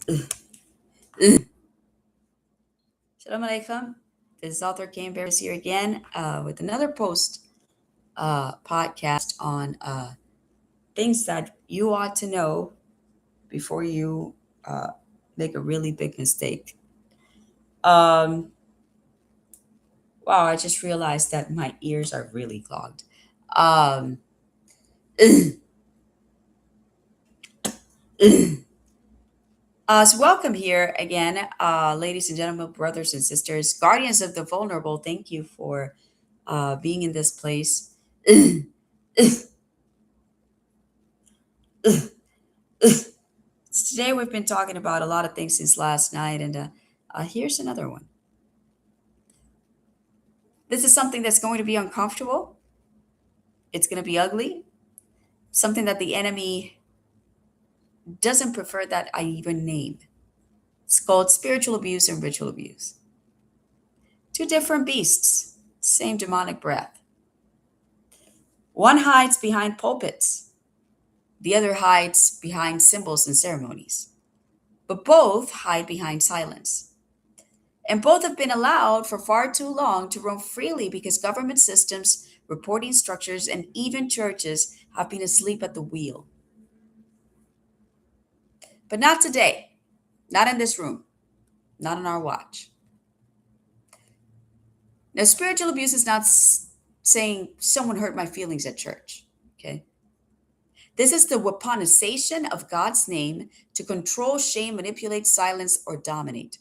Shalom Alaikum. This is author Kim Berrios here again with another post podcast on things that you ought to know before you uh, make a really big mistake. Um, wow, I just realized that my ears are really clogged. Um, so welcome here again, ladies and gentlemen, brothers and sisters, guardians of the vulnerable. Thank you for being in this place. Today we've been talking about a lot of things since last night, and here's another one. This is something that's going to be uncomfortable. It's going to be ugly. Something that the enemy doesn't prefer that I even name. It's called spiritual abuse and ritual abuse. Two different beasts, same demonic breath. One hides behind pulpits, the other hides behind symbols and ceremonies. But both hide behind silence. And both have been allowed for far too long to roam freely because government systems, reporting structures, and even churches have been asleep at the wheel. But not today, not in this room, not on our watch. Now, spiritual abuse is not saying someone hurt my feelings at church, okay? This is the weaponization of God's name to control, shame, manipulate, silence, or dominate.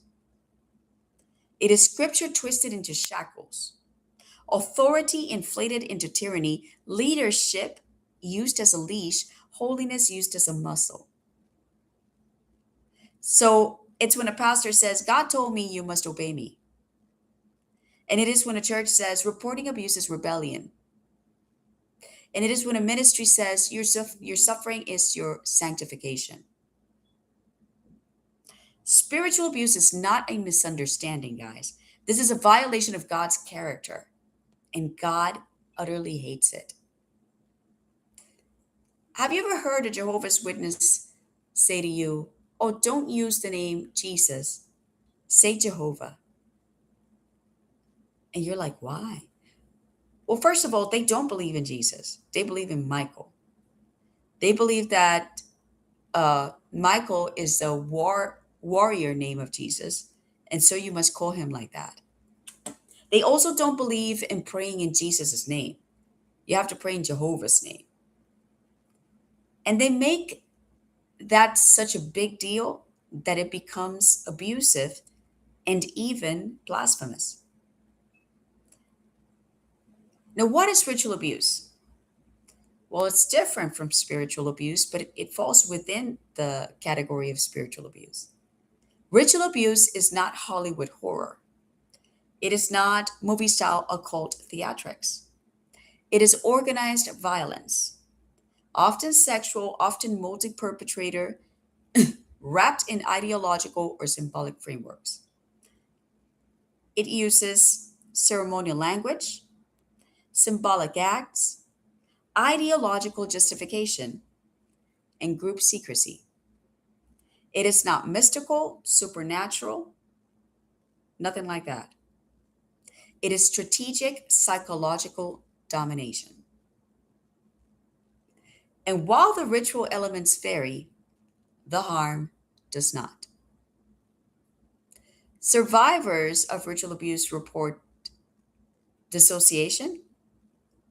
It is scripture twisted into shackles, authority inflated into tyranny, leadership used as a leash, holiness used as a muscle. So it's when a pastor says, God told me you must obey me. And it is when a church says, reporting abuse is rebellion. And it is when a ministry says, your suffering is your sanctification. Spiritual abuse is not a misunderstanding, guys. This is a violation of God's character, and God utterly hates it. Have you ever heard a Jehovah's Witness say to you, oh, don't use the name Jesus, say Jehovah? And you're like, why? Well, first of all, they don't believe in Jesus. They believe in Michael. They believe that Michael is the warrior name of Jesus, and so you must call him like that. They also don't believe in praying in Jesus' name. You have to pray in Jehovah's name. And they make that such a big deal that it becomes abusive and even blasphemous. Now, what is ritual abuse? Well, it's different from spiritual abuse, but it falls within the category of spiritual abuse. Ritual abuse is not Hollywood horror. It is not movie style occult theatrics. It is organized violence, often sexual, often multi perpetrator, wrapped in ideological or symbolic frameworks. It uses ceremonial language, symbolic acts, ideological justification, and group secrecy. It is not mystical, supernatural, nothing like that. It is strategic psychological domination. And while the ritual elements vary, the harm does not. Survivors of ritual abuse report dissociation,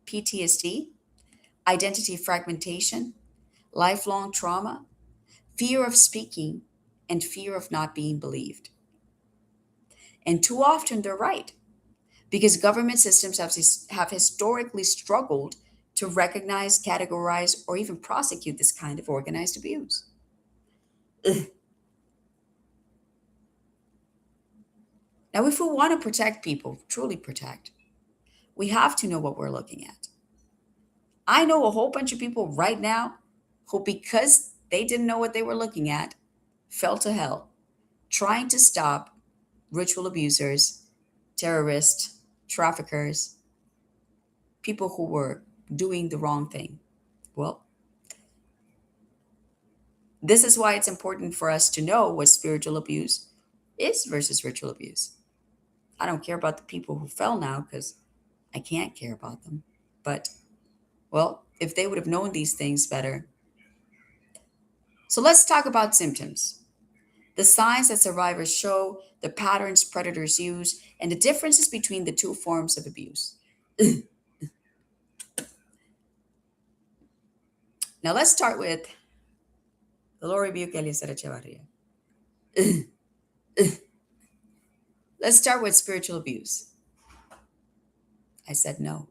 PTSD, identity fragmentation, lifelong trauma, fear of speaking, and fear of not being believed. And too often they're right, because government systems have historically struggled to recognize, categorize, or even prosecute this kind of organized abuse. Ugh. Now, if we want to protect people, truly protect, we have to know what we're looking at. I know a whole bunch of people right now who, because they didn't know what they were looking at, fell to hell trying to stop ritual abusers, terrorists, traffickers, people who were doing the wrong thing. Well, This is why it's important for us to know what spiritual abuse is versus ritual abuse. I don't care about the people who fell now because I can't care about them. But, well, if they would have known these things better. So let's talk about symptoms. The signs that survivors show, the patterns predators use, and the differences between the two forms of abuse. Now let's start with the Lord rebuke Eliezer Echevarria. Let's start with spiritual abuse. I said no.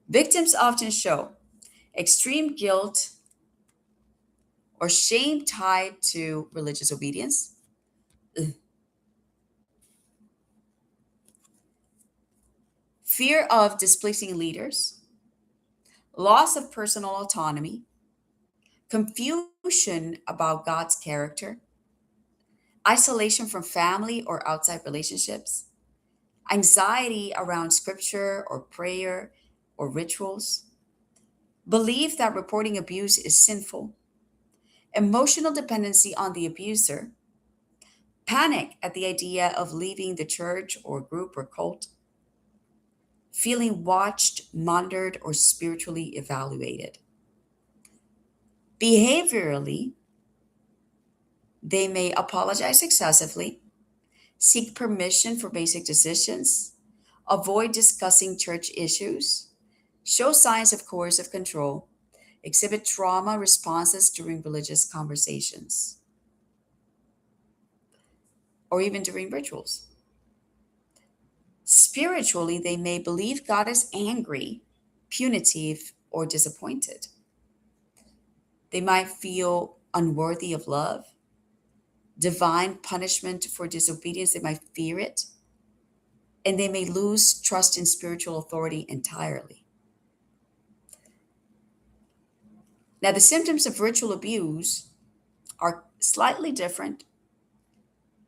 Victims often show extreme guilt or shame tied to religious obedience, fear of displeasing leaders, loss of personal autonomy, confusion about God's character, isolation from family or outside relationships, anxiety around scripture or prayer or rituals, belief that reporting abuse is sinful, emotional dependency on the abuser, panic at the idea of leaving the church or group or cult, feeling watched, monitored, or spiritually evaluated. Behaviorally, they may apologize excessively, seek permission for basic decisions, avoid discussing church issues, show signs of coercive control, exhibit trauma responses during religious conversations, or even during rituals. Spiritually, they may believe God is angry, punitive, or disappointed. They might feel unworthy of love, divine punishment for disobedience, they might fear it, and they may lose trust in spiritual authority entirely. Now, the symptoms of ritual abuse are slightly different,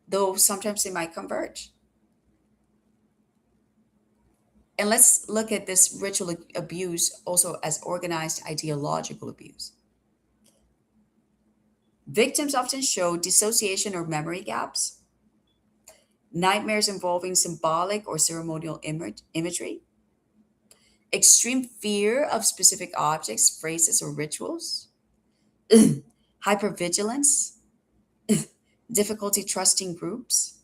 though sometimes they might converge. And let's look at this ritual abuse also as organized ideological abuse. Victims often show dissociation or memory gaps, nightmares involving symbolic or ceremonial imagery, extreme fear of specific objects, phrases, or rituals, hypervigilance, difficulty trusting groups,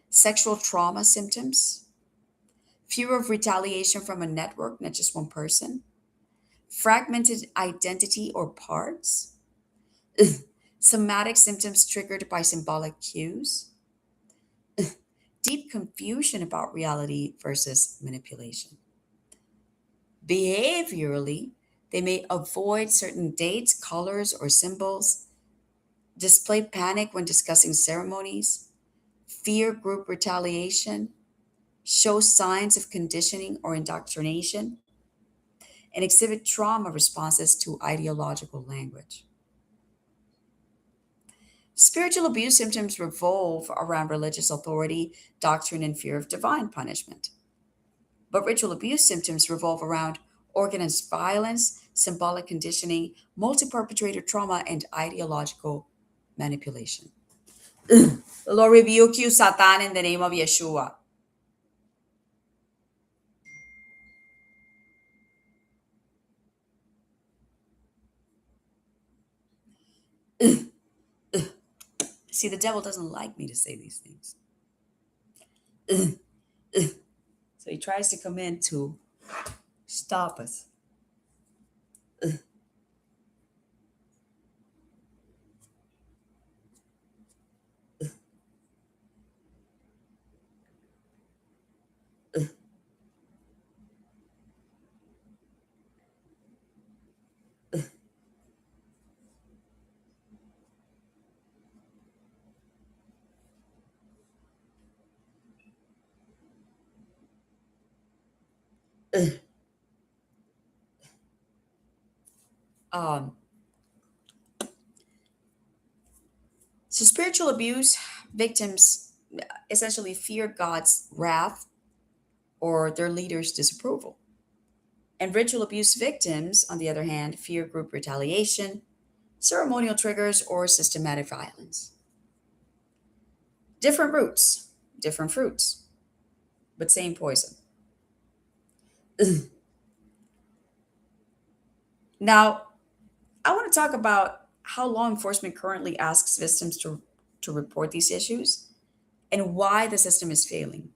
sexual trauma symptoms, fear of retaliation from a network, not just one person, fragmented identity or parts, somatic symptoms triggered by symbolic cues, deep confusion about reality versus manipulation. Behaviorally, they may avoid certain dates, colors, or symbols, display panic when discussing ceremonies, fear group retaliation, show signs of conditioning or indoctrination, and exhibit trauma responses to ideological language. Spiritual abuse symptoms revolve around religious authority, doctrine, and fear of divine punishment. But ritual abuse symptoms revolve around organized violence, symbolic conditioning, multi perpetrator trauma, and ideological manipulation. The Lord rebuke you, Satan, in the name of Yeshua. See, the devil doesn't like me to say these things. So he tries to come in to stop us. Um, so, spiritual abuse victims essentially fear God's wrath or their leader's disapproval. And ritual abuse victims, on the other hand, fear group retaliation, ceremonial triggers, or systematic violence. Different roots, different fruits, but same poison. Now, I want to talk about how law enforcement currently asks victims to report these issues and why the system is failing.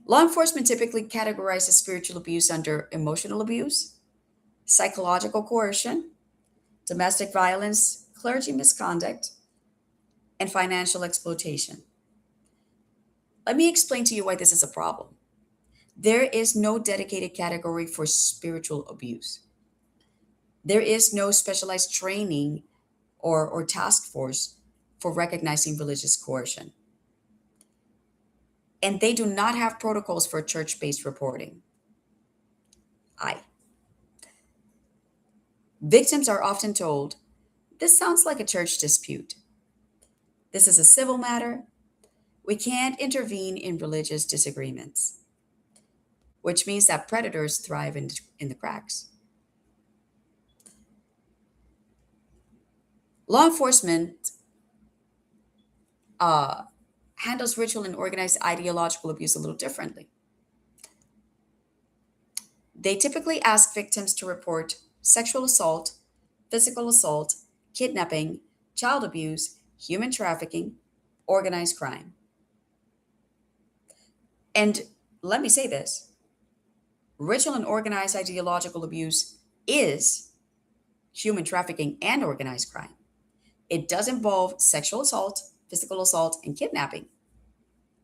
Law enforcement typically categorizes spiritual abuse under emotional abuse, psychological coercion, domestic violence, clergy misconduct, and financial exploitation. Let me explain to you why this is a problem. There is no dedicated category for spiritual abuse. There is no specialized training or task force for recognizing religious coercion. And they do not have protocols for church based reporting. I. Victims are often told, this sounds like a church dispute. This is a civil matter. We can't intervene in religious disagreements, which means that predators thrive in the cracks. Law enforcement uh, handles ritual and organized ideological abuse a little differently. They typically ask victims to report sexual assault, physical assault, kidnapping, child abuse, human trafficking, organized crime. And let me say this, ritual and organized ideological abuse is human trafficking and organized crime. It does involve sexual assault, physical assault, and kidnapping.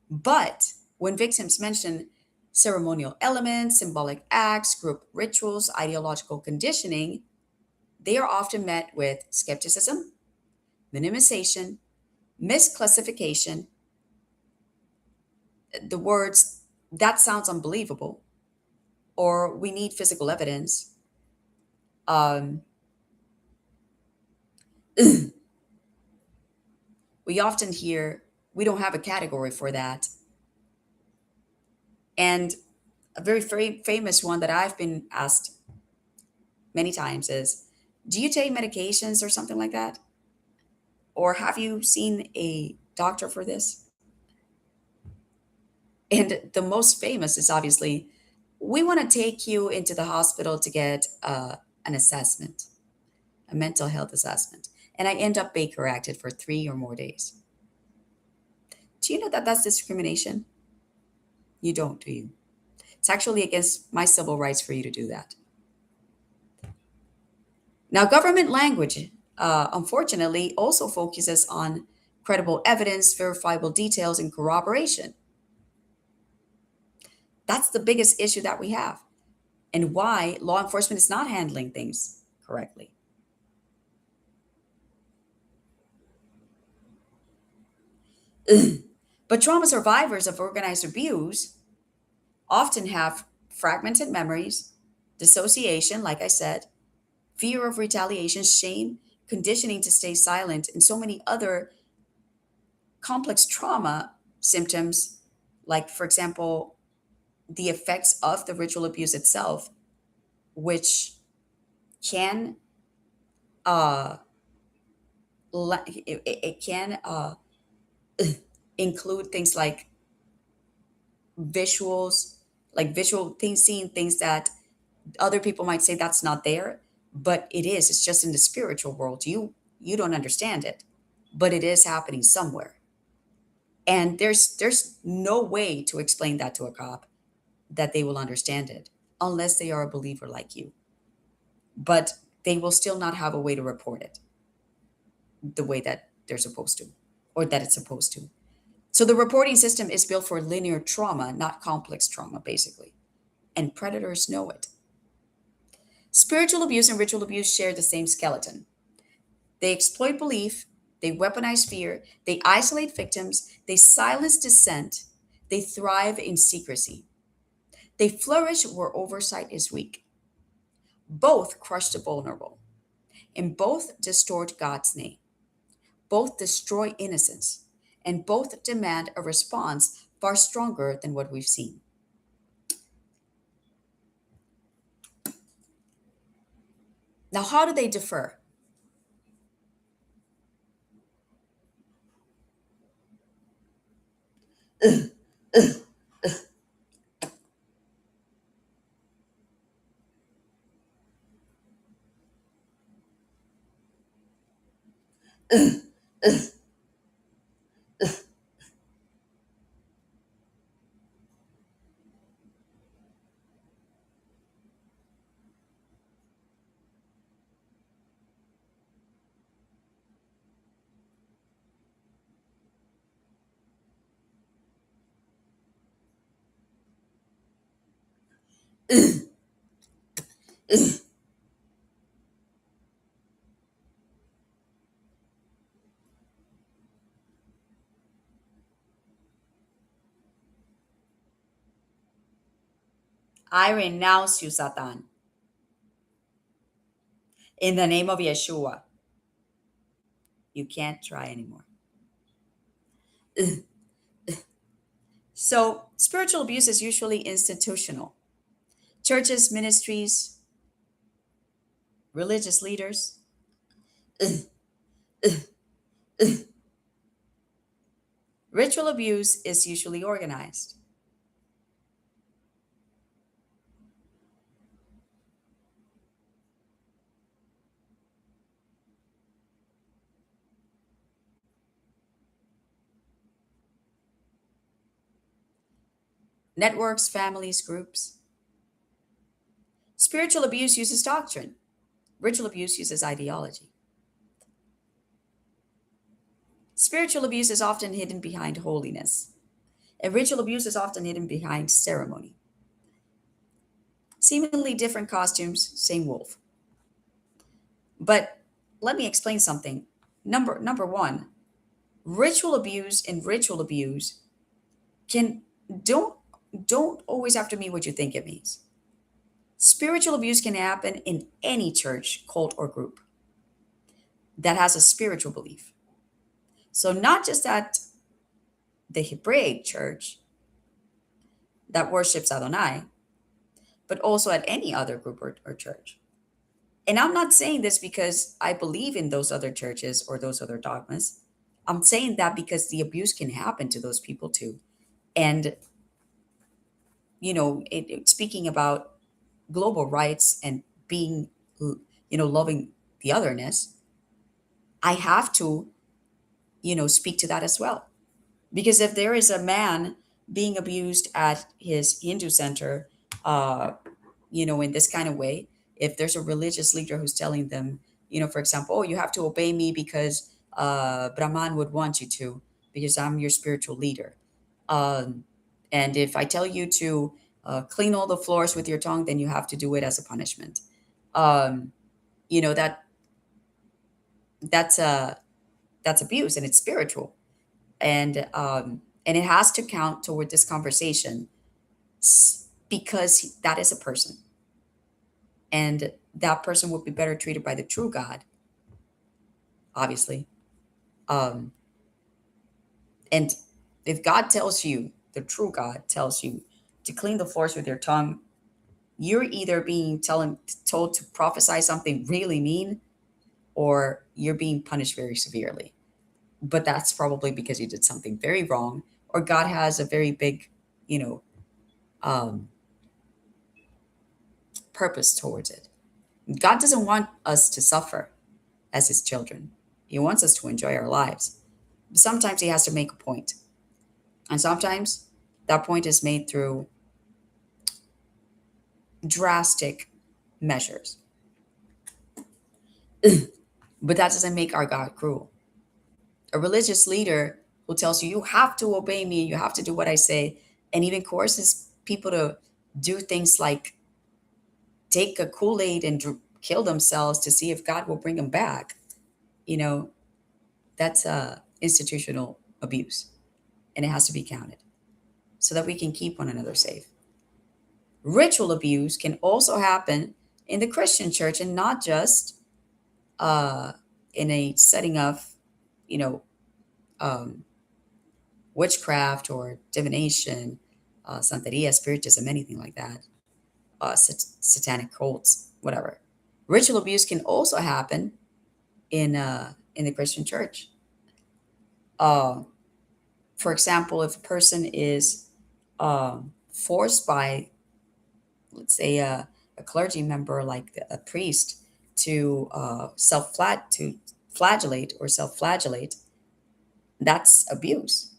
But when victims mention ceremonial elements, symbolic acts, group rituals, ideological conditioning, they are often met with skepticism, minimization, misclassification, the words, that sounds unbelievable, or we need physical evidence. Um, we often hear, we don't have a category for that. And a very, very famous one that I've been asked many times is, do you take medications or something like that? Or have you seen a doctor for this? And the most famous is obviously, we want to take you into the hospital to get an assessment, a mental health assessment. And I end up Baker acted for 3 or more days. Do you know that that's discrimination? You don't, do you? It's actually against my civil rights for you to do that. Now, government language, unfortunately, also focuses on credible evidence, verifiable details, and corroboration. That's the biggest issue that we have, and why law enforcement is not handling things correctly. But trauma survivors of organized abuse often have fragmented memories, dissociation, like I said, fear of retaliation, shame, conditioning to stay silent, and so many other complex trauma symptoms, like, for example, the effects of the ritual abuse itself, which can uh, it can include things like visuals, like visual things, seeing things that other people might say that's not there, but it is. It's just in the spiritual world. You don't understand it, but it is happening somewhere. And there's no way to explain that to a cop that they will understand it unless they are a believer like you. But they will still not have a way to report it the way that they're supposed to, or that it's supposed to. So the reporting system is built for linear trauma, not complex trauma, basically. And predators know it. Spiritual abuse and ritual abuse share the same skeleton. They exploit belief, they weaponize fear, they isolate victims, they silence dissent, they thrive in secrecy. They flourish where oversight is weak. Both crush the vulnerable, and both distort God's name. Both destroy innocence, and both demand a response far stronger than what we've seen. Now, how do they differ? I renounce you, Satan, in the name of Yeshua. You can't try anymore. So, spiritual abuse is usually institutional. Churches, ministries, religious leaders. Ritual abuse is usually organized. Networks, families, groups. Spiritual abuse uses doctrine. Ritual abuse uses ideology. Spiritual abuse is often hidden behind holiness, and ritual abuse is often hidden behind ceremony. Seemingly different costumes, same wolf. But let me explain something. Number one, ritual abuse can don't don't always have to mean what you think it means. Spiritual abuse can happen in any church, cult, or group that has a spiritual belief. So not just at the Hebraic church that worships Adonai, but also at any other group or church. And I'm not saying this because I believe in those other churches or those other dogmas. I'm saying that because the abuse can happen to those people too. And, speaking about global rights and being, loving the otherness, I have to, speak to that as well. Because if there is a man being abused at his Hindu center, in this kind of way, if there's a religious leader who's telling them, for example, oh, you have to obey me because Brahman would want you to, because I'm your spiritual leader. Um, and if I tell you to clean all the floors with your tongue, then you have to do it as a punishment. Um, you know that that's that's abuse, and it's spiritual, and it has to count toward this conversation because that is a person, and that person would be better treated by the true God, obviously. Um, and if God tells you, the true God tells you to clean the floors with your tongue, you're either being told to prophesy something really mean, or you're being punished very severely. But that's probably because you did something very wrong, or God has a very big, you know, um, purpose towards it. God doesn't want us to suffer as his children. He wants us to enjoy our lives. But sometimes he has to make a point. And sometimes that point is made through drastic measures. But that doesn't make our God cruel. A religious leader who tells you, you have to obey me, you have to do what I say, and even coerces people to do things like take a Kool Aid and kill themselves to see if God will bring them back, you know, that's institutional abuse. And it has to be counted so that we can keep one another safe. Ritual abuse can also happen in the Christian church, and not just uh, in a setting of, you know, um, witchcraft or divination, santeria, spiritism, anything like that, satanic cults, whatever. Ritual abuse can also happen in the Christian church. Uh, for example, if a person is forced by, let's say, a clergy member like a priest to to flagellate or self-flagellate, that's abuse.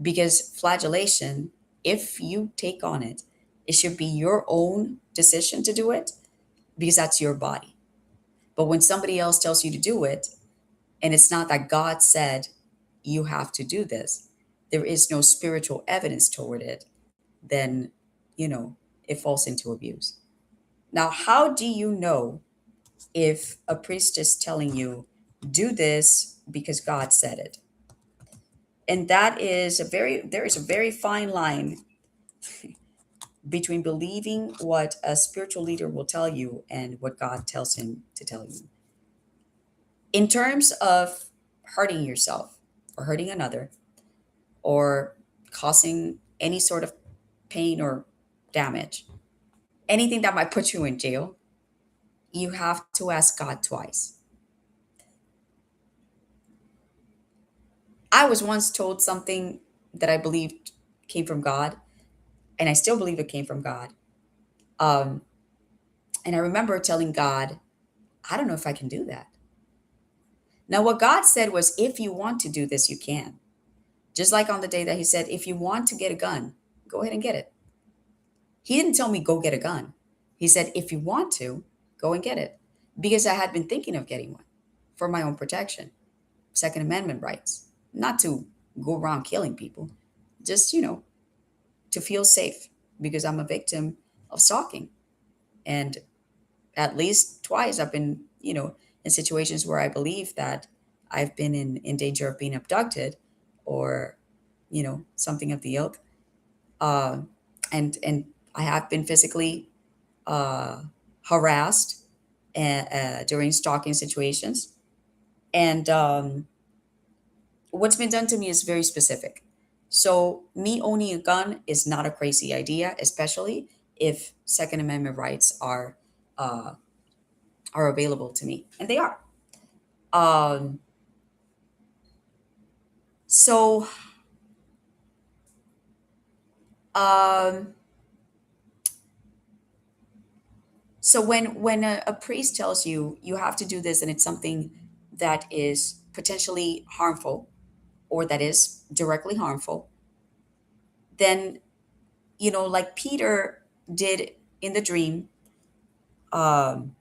Because flagellation, if you take on it, it should be your own decision to do it because that's your body. But when somebody else tells you to do it, and it's not that God said you have to do this, there is no spiritual evidence toward it, then, you know, it falls into abuse. Now, how do you know if a priest is telling you, do this because God said it? And there is a very fine line between believing what a spiritual leader will tell you and what God tells him to tell you. In terms of hurting yourself or hurting another or causing any sort of pain or damage, anything that might put you in jail, you have to ask God twice. I was once told something that I believed came from God, and I still believe it came from God. Um, and I remember telling God, I don't know if I can do that. Now, what God said was, if you want to do this, you can. Just like on the day that He said, if you want to get a gun, go ahead and get it. He didn't tell me, go get a gun. He said, if you want to, go and get it. Because I had been thinking of getting one for my own protection, Second Amendment rights, not to go around killing people, just, to feel safe because I'm a victim of stalking. And at least twice I've been, in situations where I believe that I've been in danger of being abducted or, something of the ilk. Uh, and I have been physically uh, harassed during stalking situations. And what's been done to me is very specific. So me owning a gun is not a crazy idea, especially if Second Amendment rights uh, are available to me, and they are. Um, so um, so when a priest tells you you have to do this, and it's something that is potentially harmful or that is directly harmful, then like Peter did in the dream, um,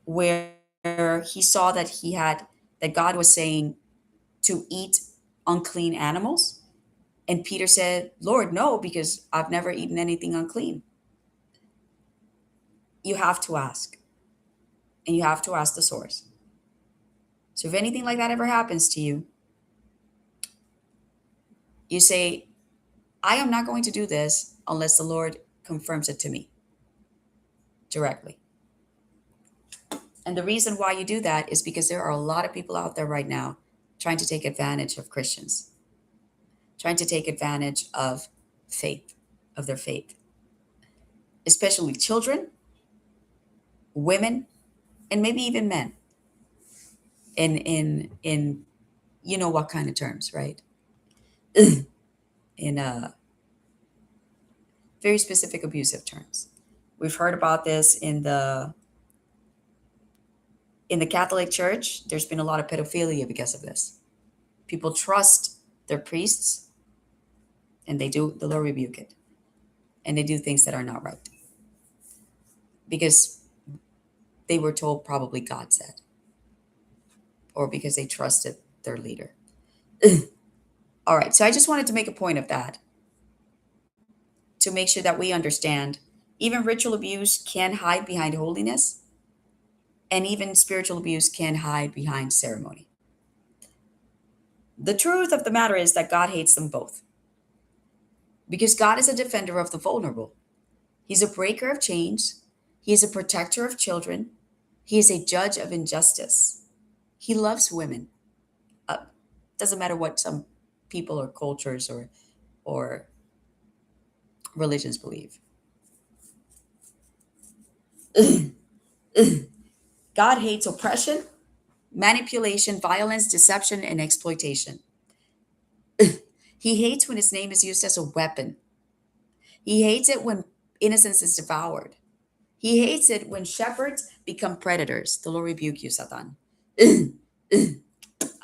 where he saw that God was saying to eat unclean animals. And Peter said, Lord, no, because I've never eaten anything unclean. You have to ask, and you have to ask the source. So if anything like that ever happens to you, you say, I am not going to do this unless the Lord confirms it to me directly. And the reason why you do that is because there are a lot of people out there right now trying to take advantage of Christians, trying to take advantage of faith, of their faith, especially children, women, and maybe even men in you know what kind of terms, right? In very specific abusive terms. We've heard about this in the Catholic Church. There's been a lot of pedophilia because of this. People trust their priests, and the Lord rebuke it, and they do things that are not right because they were told probably God said, or because they trusted their leader. All right, so I just wanted to make a point of that to make sure that we understand even ritual abuse can hide behind holiness, and even spiritual abuse can hide behind ceremony. The truth of the matter is that God hates them both because God is a defender of the vulnerable. He's a breaker of chains. He is a protector of children. He is a judge of injustice. He loves women. Uh, doesn't matter what some people or cultures or religions believe. God hates oppression, manipulation, violence, deception, and exploitation. He hates when his name is used as a weapon. He hates it when innocence is devoured. He hates it when shepherds become predators. The Lord rebuke you, Satan.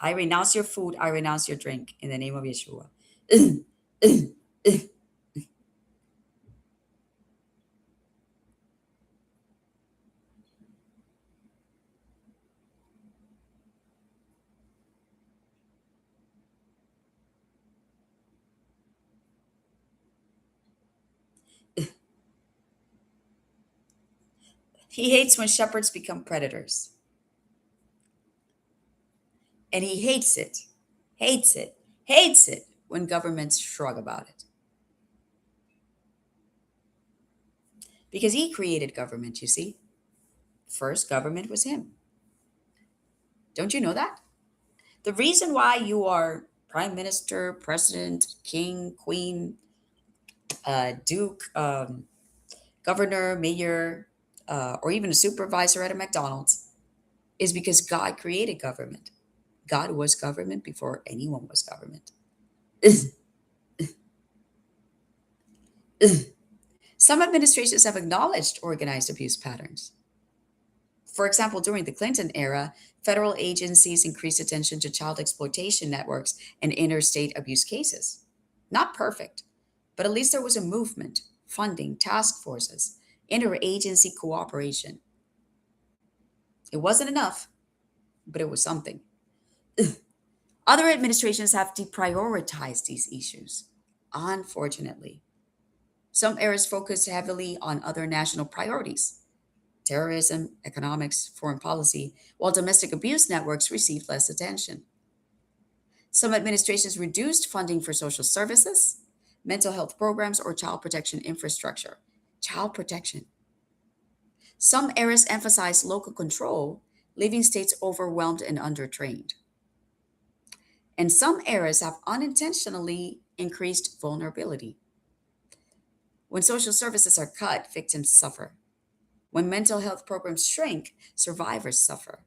I renounce your food. I renounce your drink in the name of Yeshua. He hates when shepherds become predators. And he hates it, hates it when governments shrug about it. Because he created government, you see. First, government was him. Don't you know that? The reason why you are prime minister, president, king, queen, duke, governor, mayor, or even a supervisor at a McDonald's is because God created government. God was government before anyone was government. Some administrations have acknowledged organized abuse patterns. For example, during the Clinton era, federal agencies increased attention to child exploitation networks and interstate abuse cases. Not perfect, but at least there was a movement, funding, task forces, interagency cooperation. It wasn't enough, but it was something. Other administrations have deprioritized these issues, unfortunately. Some areas focus heavily on other national priorities: terrorism, economics, foreign policy, while domestic abuse networks received less attention. Some administrations reduced funding for social services, mental health programs, or child protection infrastructure. Child protection. Some areas emphasized local control, leaving states overwhelmed and undertrained. And some areas have unintentionally increased vulnerability. When social services are cut, victims suffer. When mental health programs shrink, survivors suffer.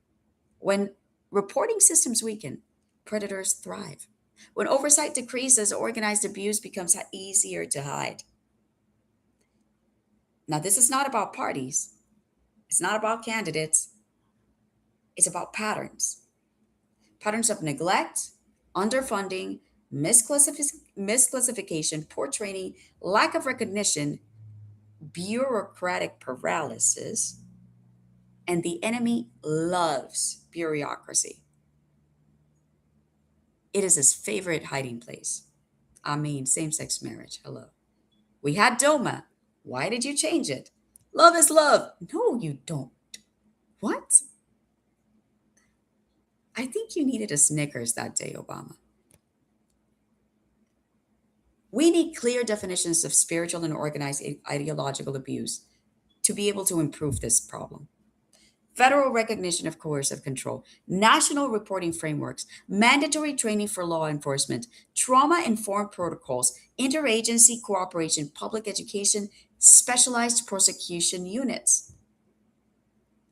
When reporting systems weaken, predators thrive. When oversight decreases, organized abuse becomes easier to hide. Now, this is not about parties, it's not about candidates, it's about patterns. Patterns of neglect, underfunding, misclassification, poor training, lack of recognition, bureaucratic paralysis, and the enemy loves bureaucracy. It is his favorite hiding place. I mean, same sex marriage. Hello. We had DOMA. Why did you change it? Love is love. No, you don't. What? I think you needed a Snickers that day, Obama. We need clear definitions of spiritual and organized ideological abuse to be able to improve this problem. Federal recognition of coercive control, national reporting frameworks, mandatory training for law enforcement, trauma informed protocols, interagency cooperation, public education, specialized prosecution units.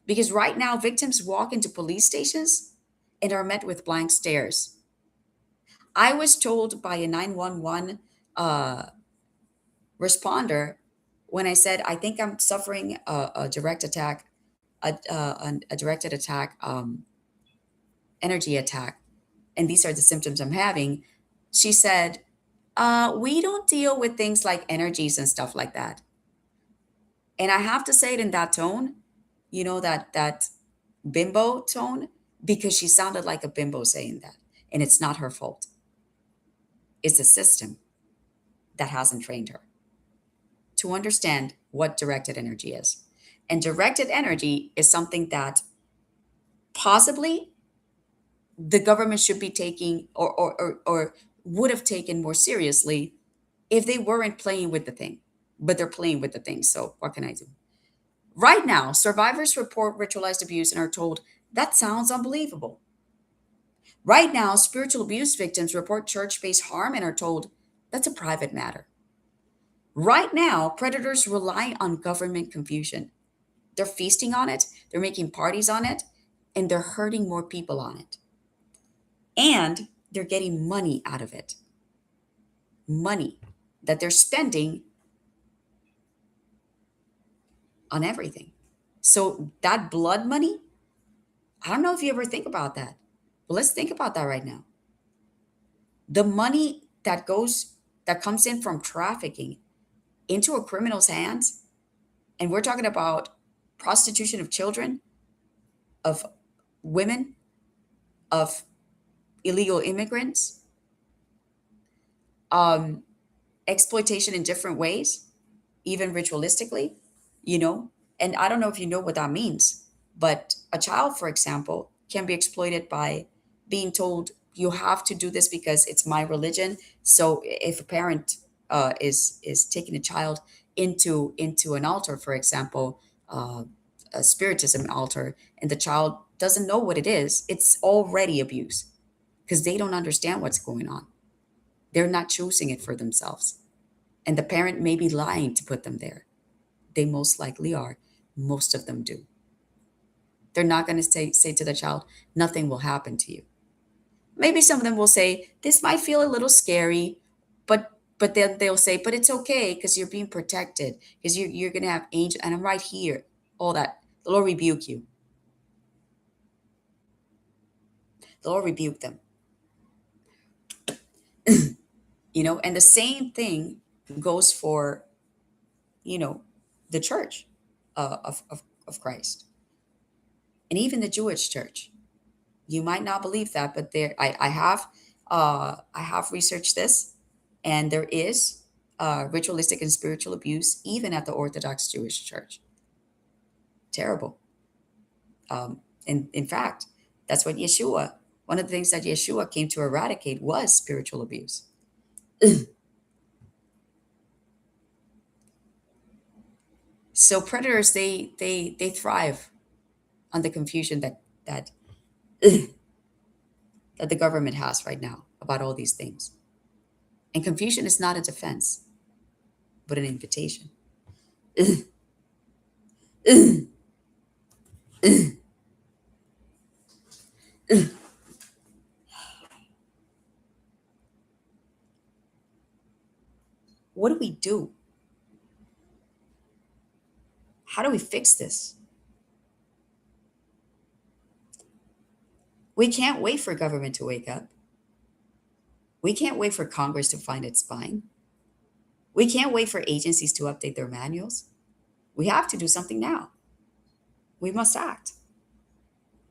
Because right now, victims walk into police stations and are met with blank stares. I was told by a 911 uh, responder when I said, I think I'm suffering a direct attack, a directed attack, energy attack, and these are the symptoms I'm having. She said, we don't deal with things like energies and stuff like that. And I have to say it in that tone, that bimbo tone, because she sounded like a bimbo saying that. And it's not her fault. It's a system that hasn't trained her to understand what directed energy is. And directed energy is something that possibly the government should be taking or would have taken more seriously if they weren't playing with the thing. But they're playing with the thing. So what can I do? Right now, survivors report ritualized abuse and are told, that sounds unbelievable. Right now, spiritual abuse victims report church based harm and are told, that's a private matter. Right now, predators rely on government confusion. They're feasting on it, they're making parties on it, and they're hurting more people on it. And they're getting money out of it. Money that they're spending on everything. So that blood money, I don't know if you ever think about that. But let's think about that right now. The money that comes in from trafficking into a criminal's hands, and we're talking about prostitution of children, of women, of illegal immigrants, um, exploitation in different ways, even ritualistically, you know. And I don't know if you know what that means, but a child, for example, can be exploited by being told, you have to do this because it's my religion. So if a parent is taking a child into an altar, for example, uh, a spiritism altar, and the child doesn't know what it is, it's already abuse because they don't understand what's going on. They're not choosing it for themselves, and the parent may be lying to put them there. They most likely are. Most of them do. They're not going to say to the child, nothing will happen to you. Maybe some of them will say, this might feel a little scary, but then they'll say, but it's okay because you're being protected, because you're going to have angel, and I'm right here. All that. The Lord rebuke you. The Lord rebuke them. And the same thing goes for, you know, the church of Christ, and even the Jewish church. You might not believe that, but I have researched this, and there is ritualistic and spiritual abuse even at the Orthodox Jewish Church. Terrible. And in fact, that's what Yeshua. One of the things that Yeshua came to eradicate was spiritual abuse. So predators, they thrive on the confusion that the government has right now about all these things. And confusion is not a defense, but an invitation. What do we do? How do we fix this? We can't wait for government to wake up. We can't wait for Congress to find its spine. We can't wait for agencies to update their manuals. We have to do something now. We must act.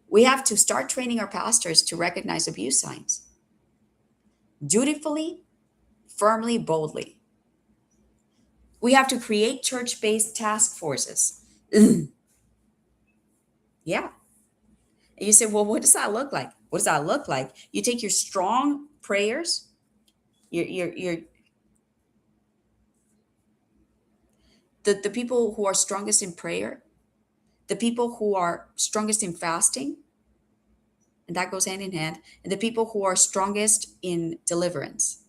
We have to start training our pastors to recognize abuse signs dutifully, firmly, boldly. We have to create church based task forces. Yeah. And you say, well, what does that look like? What does that look like? You take your strong prayers, your the people who are strongest in prayer, the people who are strongest in fasting, and that goes hand in hand, and the people who are strongest in deliverance,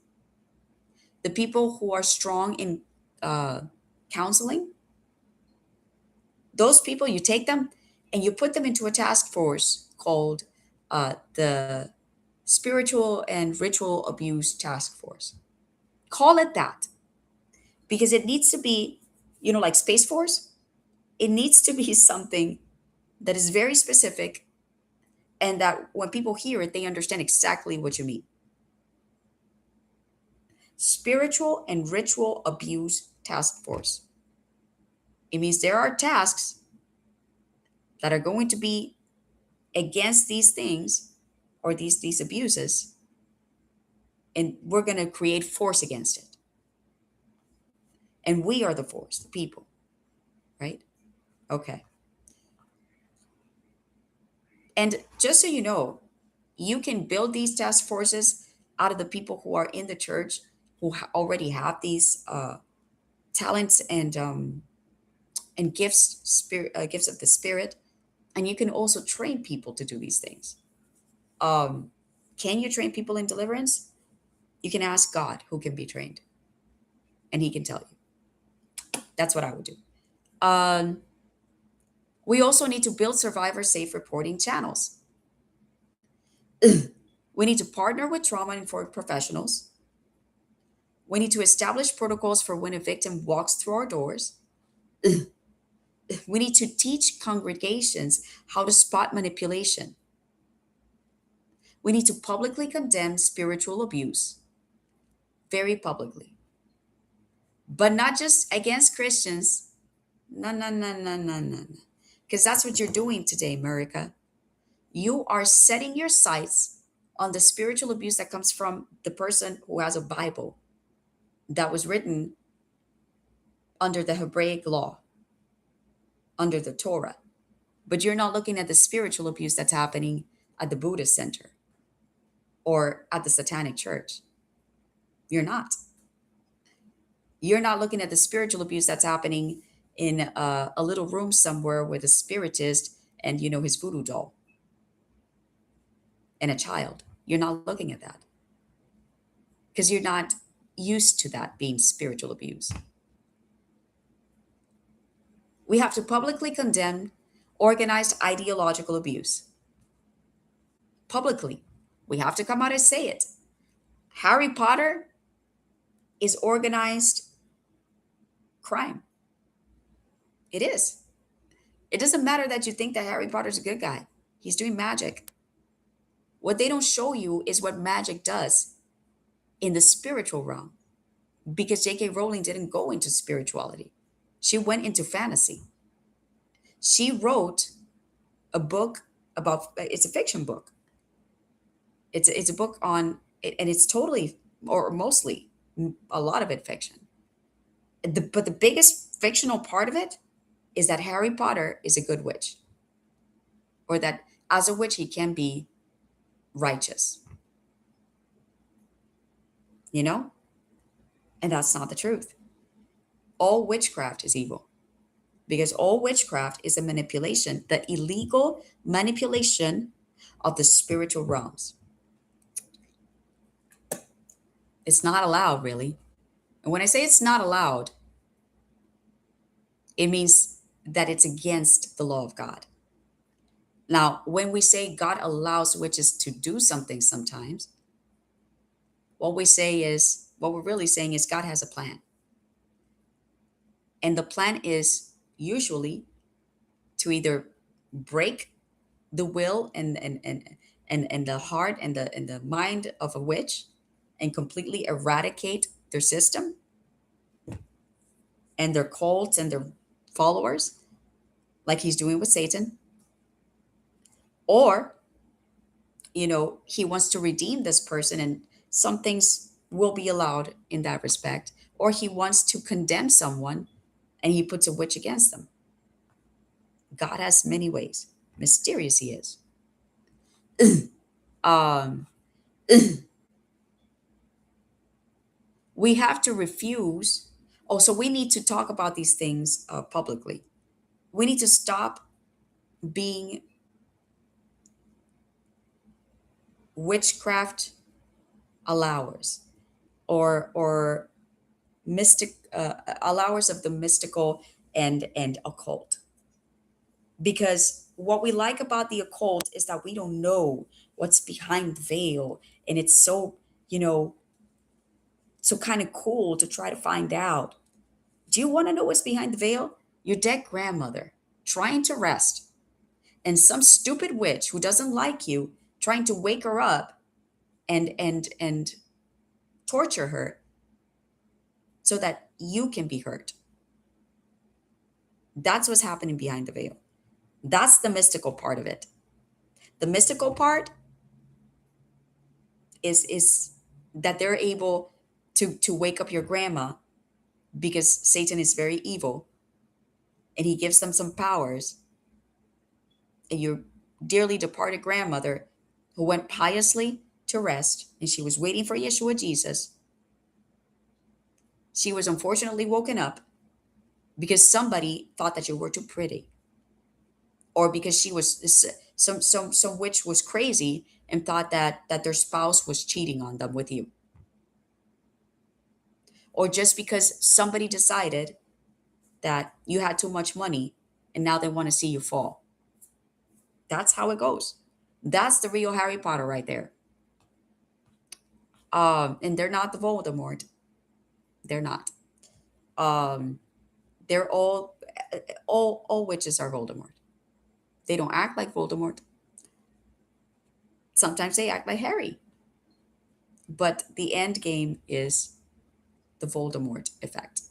the people who are strong in uh, counseling. Those people, you take them and you put them into a task force called the Spiritual and Ritual Abuse Task Force. Call it that, because it needs to be, like Space Force, it needs to be something that is very specific, and that when people hear it, they understand exactly what you mean. Spiritual and Ritual Abuse Task Force. It means there are tasks that are going to be against these things, or these abuses, and we're going to create force against it. And we are the force, the people, right? Okay. And just so you know, you can build these task forces out of the people who are in the church, who already have these talents and gifts of the spirit, and you can also train people to do these things. Um, can you train people in deliverance? You can ask God who can be trained, and He can tell you. That's what I would do. Um, We also need to build survivor safe reporting channels. We need to partner with trauma informed professionals. We need to establish protocols for when a victim walks through our doors. We need to teach congregations how to spot manipulation. We need to publicly condemn spiritual abuse, very publicly, but not just against Christians. No, no, no, no, no, no, no. Because that's what you're doing today, America. You are setting your sights on the spiritual abuse that comes from the person who has a Bible that was written under the Hebraic law, under the Torah. But you're not looking at the spiritual abuse that's happening at the Buddhist center or at the Satanic church. You're not. You're not looking at the spiritual abuse that's happening in a little room somewhere with a spiritist and his voodoo doll and a child. You're not looking at that because you're not used to that being spiritual abuse. We have to publicly condemn organized ideological abuse. Publicly. We have to come out and say it. Harry Potter is organized crime. It is. It doesn't matter that you think that Harry Potter's a good guy. He's doing magic. What they don't show you is what magic does in the spiritual realm because J.K. Rowling didn't go into spirituality. She went into fantasy. She wrote a book about, it's a fiction book. It's a book on, and it's totally, or mostly, a lot of it fiction. But the biggest fictional part of it is that Harry Potter is a good witch, or that as a witch, he can be righteous, you know? And that's not the truth. All witchcraft is evil because all witchcraft is a manipulation, the illegal manipulation of the spiritual realms. It's not allowed, really. And when I say it's not allowed, it means that it's against the law of God. Now, when we say God allows witches to do something sometimes, what we're really saying is God has a plan. And the plan is usually to either break the will and the heart and the mind of a witch and completely eradicate their system and their cults and their followers, like he's doing with Satan, or he wants to redeem this person and some things will be allowed in that respect, or he wants to condemn someone and he puts a witch against them. God has many ways. Mysterious he is. um we have to refuse. Oh, so we need to talk about these things publicly. We need to stop being witchcraft allowers or mystic allowers of the mystical and occult, because what we like about the occult is that we don't know what's behind the veil, and it's you know so kind of cool to try to find out. Do you want to know what's behind the veil? Your dead grandmother trying to rest, and some stupid witch who doesn't like you trying to wake her up and torture her so that you can be hurt. That's what's happening behind the veil. That's the mystical part of it. The mystical part is that they're able to wake up your grandma because Satan is very evil and he gives them some powers. And your dearly departed grandmother, who went piously to rest and she was waiting for Yeshua Jesus, she was unfortunately woken up because somebody thought that you were too pretty, or because she was some witch was crazy and thought that their spouse was cheating on them with you, or just because somebody decided that you had too much money and now they want to see you fall. That's how it goes. That's the real Harry Potter right there. And they're not the Voldemort. They're not. Um, they're all witches are Voldemort. They don't act like Voldemort. Sometimes they act like Harry, but the end game is the Voldemort effect.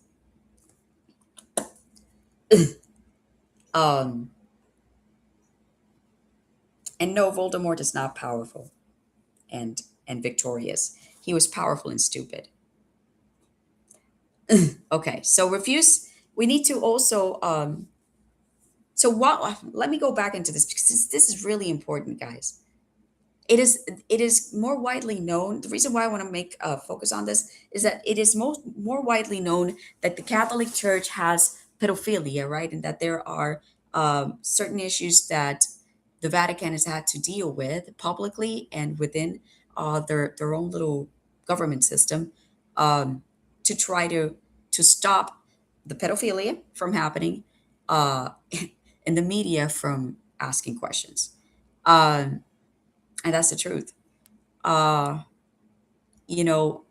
Um, and no, Voldemort is not powerful and victorious. He was powerful and stupid. Okay, so refuse. We need to also. So what? Let me go back into this because this is really important, guys. It is more widely known. The reason why I want to make a focus on this is that it is more widely known that the Catholic Church has pedophilia, right, and that there are certain issues that the Vatican has had to deal with publicly and within their own little government system, um, to try to stop the pedophilia from happening, uh, and the media from asking questions. Um, and that's the truth. Uh, you know,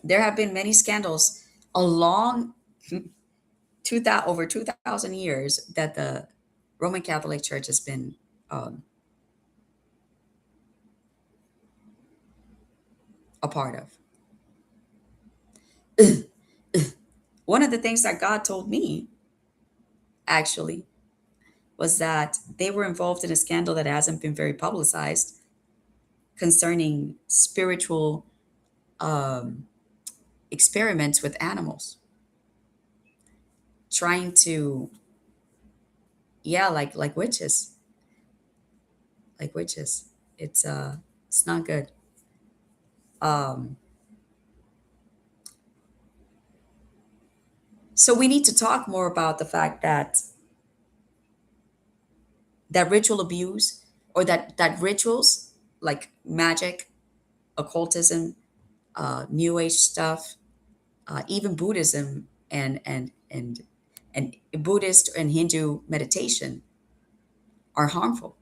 there have been many scandals along 2000 over 2,000 years that the Roman Catholic Church has been um, a part of. One of the things that God told me actually was that they were involved in a scandal that hasn't been very publicized concerning spiritual um, experiments with animals, trying to, yeah, like witches, like witches. It's not good. Um, so we need to talk more about the fact that ritual abuse, or that rituals like magic, occultism, New Age stuff, even Buddhism and Buddhist and Hindu meditation are harmful.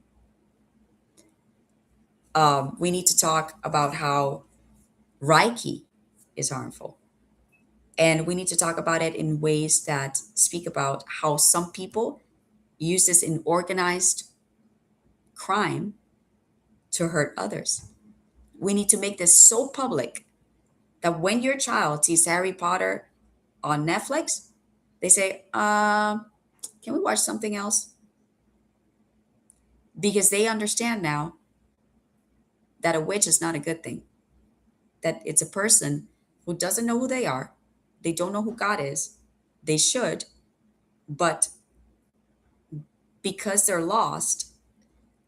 We need to talk about how Reiki is harmful. And we need to talk about it in ways that speak about how some people use this in organized crime to hurt others. We need to make this so public that when your child sees Harry Potter on Netflix, they say, can we watch something else? Because they understand now that a witch is not a good thing, that it's a person who doesn't know who they are, they don't know who God is, they should, but because they're lost,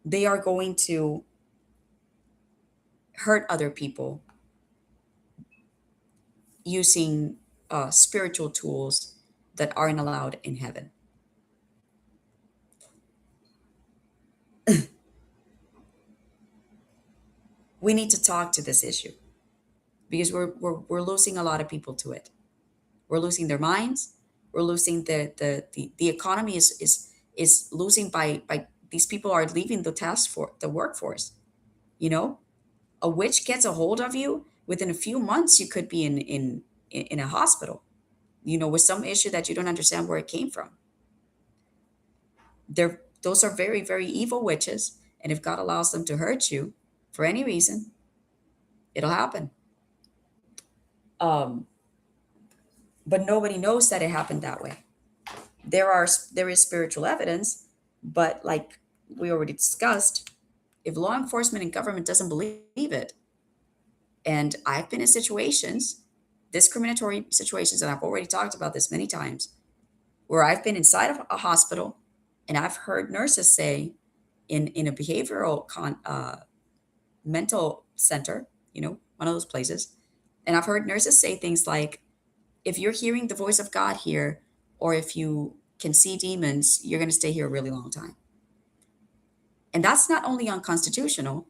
they are going to hurt other people using spiritual tools that aren't allowed in heaven. We need to talk to this issue because we're losing a lot of people to it. We're losing their minds. We're losing the economy is losing by these people are leaving the task for the workforce. You know, a witch gets a hold of you within a few months, you could be in a hospital. You know, with some issue that you don't understand where it came from. Those are very evil witches, and if God allows them to hurt you for any reason, it'll happen. Um, but nobody knows that it happened that way. There is spiritual evidence, but like we already discussed, if law enforcement and government doesn't believe it, and I've been in situations, discriminatory situations, and I've already talked about this many times, where I've been inside of a hospital and I've heard nurses say in a mental center, you know, one of those places, and I've heard nurses say things like, if you're hearing the voice of God here, or if you can see demons, you're going to stay here a really long time. And that's not only unconstitutional,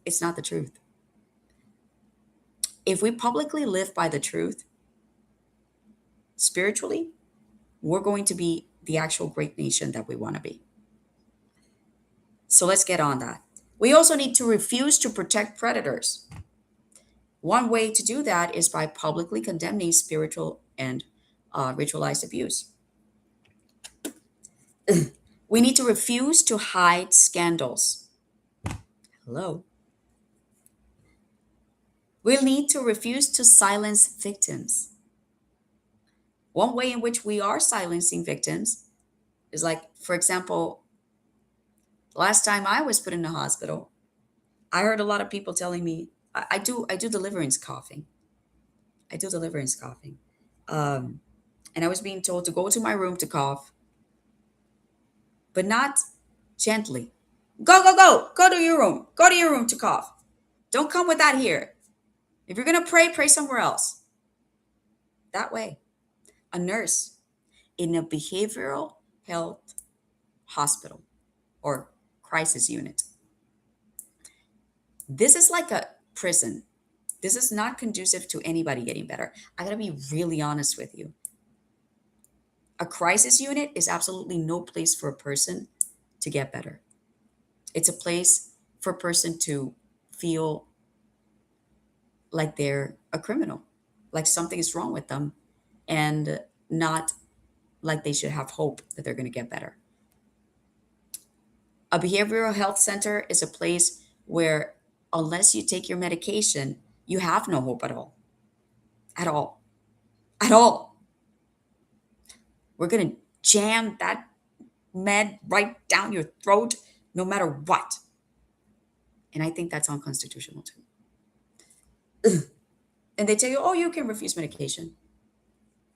it's not the truth. If we publicly live by the truth spiritually, we're going to be the actual great nation that we want to be. So let's get on that. We also need to refuse to protect predators. One way to do that is by publicly condemning spiritual and ritualized abuse. We need to refuse to hide scandals. Hello. We'll need to refuse to silence victims. One way in which we are silencing victims is like, for example, last time I was put in the hospital, I heard a lot of people telling me, I do deliverance coughing. I do deliverance coughing. Um, and I was being told to go to my room to cough, but not gently. Go, go, go. Go to your room. Go to your room to cough. Don't come with that here. If you're going to pray, pray somewhere else. That way. A nurse in a behavioral health hospital or crisis unit. This is like a prison. This is not conducive to anybody getting better. I got to be really honest with you. A crisis unit is absolutely no place for a person to get better. It's a place for a person to feel like they're a criminal, like something is wrong with them, and not like they should have hope that they're going to get better. A behavioral health center is a place where, unless you take your medication, you have no hope at all. At all. At all. We're going to jam that med right down your throat no matter what. And I think that's unconstitutional too. And they tell you, oh, you can refuse medication.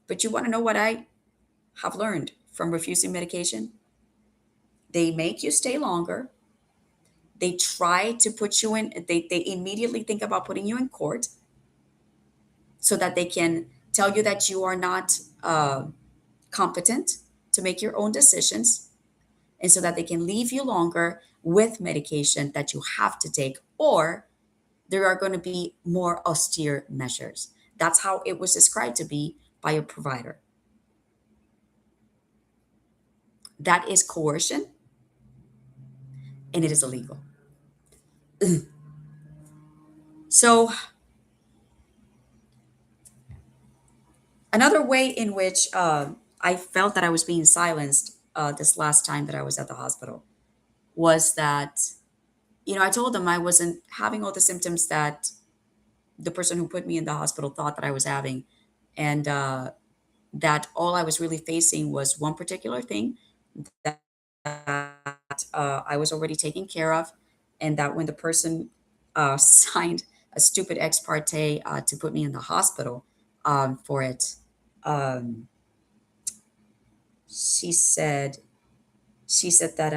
But you want to know what I have learned from refusing medication? They make you stay longer. They try to put you in, they immediately think about putting you in court so that they can tell you that you are not competent to make your own decisions, and so that they can leave you longer with medication that you have to take, or there are going to be more austere measures. That's how it was described to be by a provider. That is coercion, and it is illegal. So, another way in which I felt that I was being silenced this last time that I was at the hospital was that, I told them I wasn't having all the symptoms that the person who put me in the hospital thought that I was having. And that all I was really facing was one particular thing that I was already taken care of. And that when the person signed a stupid ex parte to put me in the hospital for it, um, she said, that,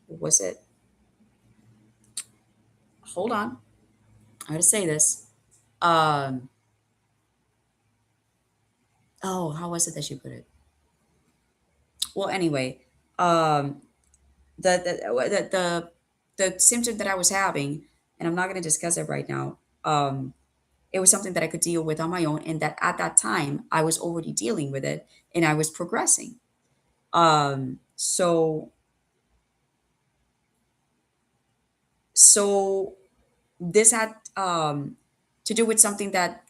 what was it? Hold on. I gotta say this. Um, oh, how was it that she put it? Well, anyway, um, the symptom that I was having, and I'm not going to discuss it right now. It was something that I could deal with on my own, and that at that time I was already dealing with it, and I was progressing. So so this had to do with something that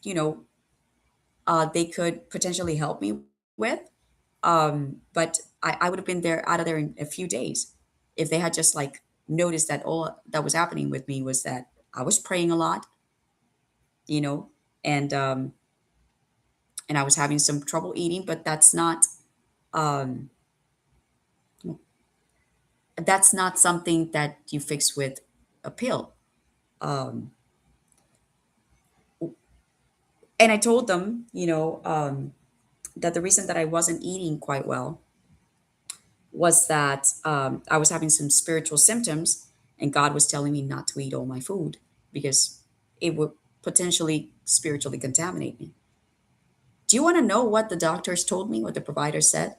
they could potentially help me with. But I would have been there out of there in a few days if they had just like noticed that all that was happening with me was that I was praying a lot, you know, and I was having some trouble eating, but um, that's not something that you fix with a pill. Um, and I told them, that the reason that I wasn't eating quite well was that I was having some spiritual symptoms, and God was telling me not to eat all my food because it would potentially spiritually contaminate me. Do you want to know what the doctors told me, what the provider said?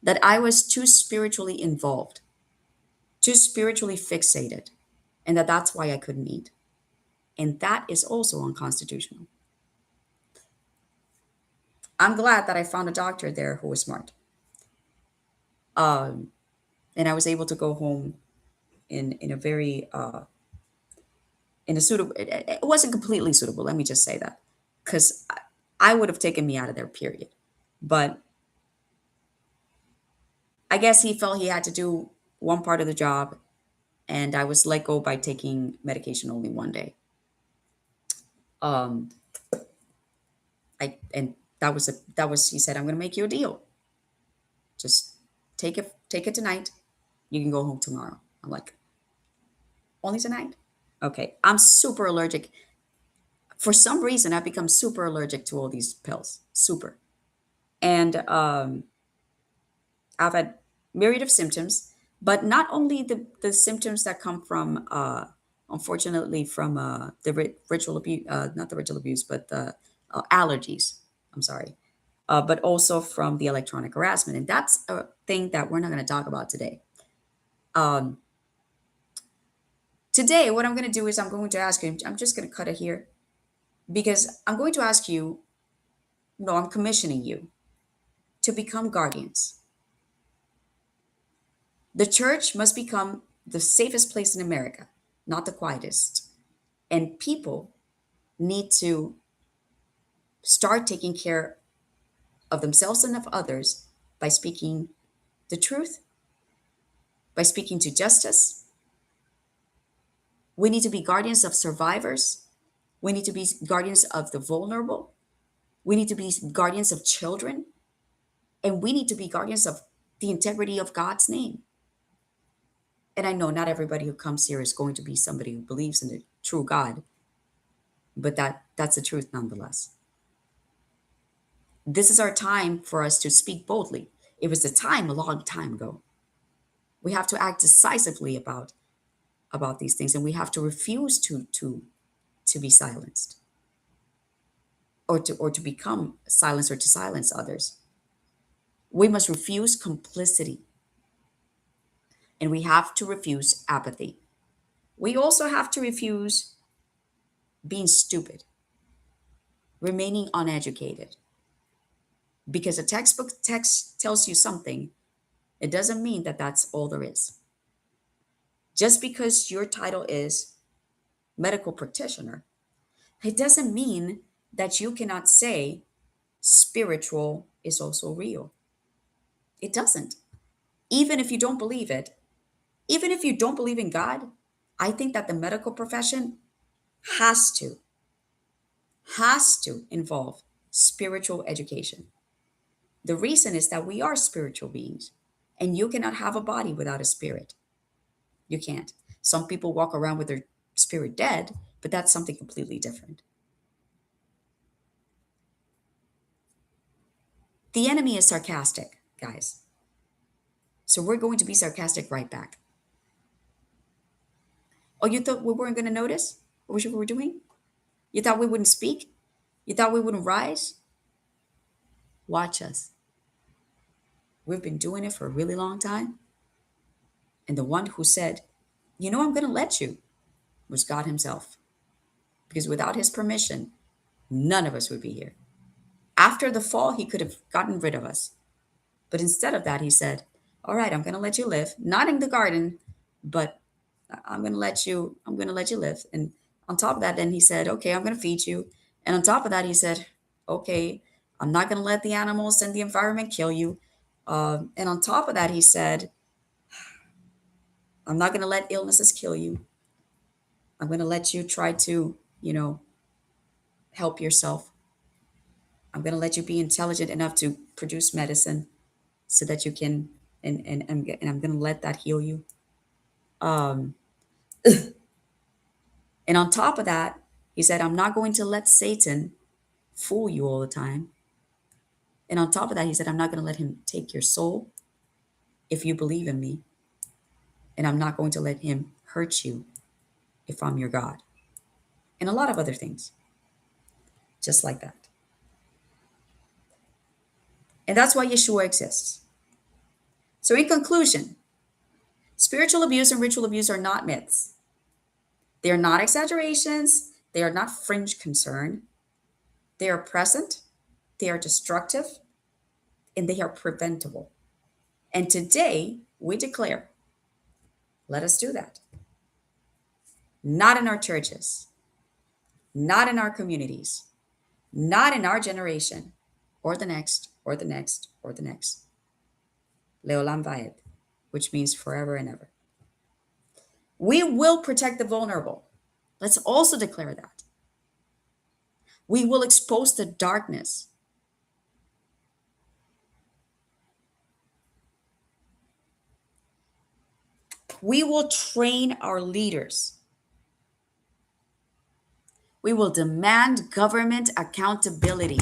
That I was too spiritually involved, too spiritually fixated, and that's why I couldn't eat. And that is also unconstitutional. I'm glad that I found a doctor there who was smart. um, and I was able to go home in a very in a suitable. It wasn't completely suitable. Let me just say that, because I would have taken me out of there. Period. But I guess he felt he had to do one part of the job, and I was let go by taking medication only one day. Um, I and that was he said, I'm going to make you a deal. Just take it tonight. You can go home tomorrow. I'm like, only tonight? Okay. I'm super allergic. For some reason, I've become super allergic to all these pills. Super. And I've had myriad of symptoms, but not only the symptoms that come from, unfortunately, from the ritual abuse, not the ritual abuse, but the allergies. I'm sorry. But also from the electronic harassment. And that's a thing that we're not going to talk about today. Um, Today, what I'm going to do is I'm going to ask you, I'm just going to cut it here because I'm going to ask you, no, I'm commissioning you to become guardians. The church must become the safest place in America, not the quietest. And people need to start taking care of themselves and of others by speaking the truth, by speaking to justice. We need to be guardians of survivors. We need to be guardians of the vulnerable. We need to be guardians of children. And we need to be guardians of the integrity of God's name. And I know not everybody who comes here is going to be somebody who believes in the true God, but that's the truth nonetheless. This is our time for us to speak boldly. It was the time a long time ago. We have to act decisively about these things, and we have to refuse to be silenced or to become silenced or to silence others. We must refuse complicity, and we have to refuse apathy. We also have to refuse being stupid, remaining uneducated. Because a textbook text tells you something, it doesn't mean that that's all there is. Just because your title is medical practitioner, it doesn't mean that you cannot say spiritual is also real. It doesn't. Even if you don't believe it, even if you don't believe in God, I think that the medical profession has to, has to involve spiritual education. The reason is that we are spiritual beings, and you cannot have a body without a spirit. You can't. Some people walk around with their spirit dead, but that's something completely different. The enemy is sarcastic, guys. So we're going to be sarcastic right back. Oh, you thought we weren't going to notice what we were doing? You thought we wouldn't speak? You thought we wouldn't rise? Watch us. We've been doing it for a really long time. And the one who said, I'm going to let you, was God Himself. Because without His permission, none of us would be here. After the fall, He could have gotten rid of us. But instead of that, He said, all right, I'm going to let you live, not in the garden, but I'm going to let you live. And on top of that, then He said, okay, I'm going to feed you. And on top of that, He said, okay, I'm not going to let the animals and the environment kill you. And on top of that, He said, I'm not going to let illnesses kill you. I'm going to let you try to, help yourself. I'm going to let you be intelligent enough to produce medicine so that you can, and I'm going to let that heal you. Um, and on top of that, He said, I'm not going to let Satan fool you all the time. And on top of that, He said, I'm not going to let him take your soul if you believe in me. And I'm not going to let him hurt you if I'm your God. And a lot of other things, just like that. And that's why Yeshua exists. So, in conclusion, spiritual abuse and ritual abuse are not myths. They are not exaggerations. They are not fringe concern. They are present, they are destructive, and they are preventable. And today we declare, let us do that. Not in our churches, not in our communities, not in our generation, or the next, or the next, or the next. Leolam Vayed, which means forever and ever. We will protect the vulnerable. Let's also declare that. We will expose the darkness. We will train our leaders. We will demand government accountability.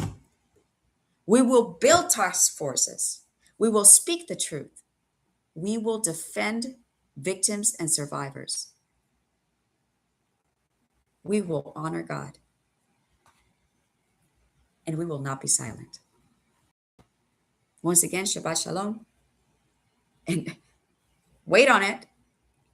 We will build task forces. We will speak the truth. We will defend victims and survivors. We will honor God. And we will not be silent. Once again, Shabbat Shalom. And wait on it.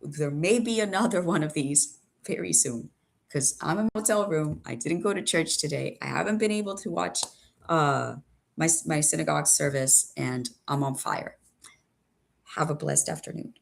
There may be another one of these very soon because I'm in a motel room. I didn't go to church today. I haven't been able to watch my synagogue service, and I'm on fire. Have a blessed afternoon.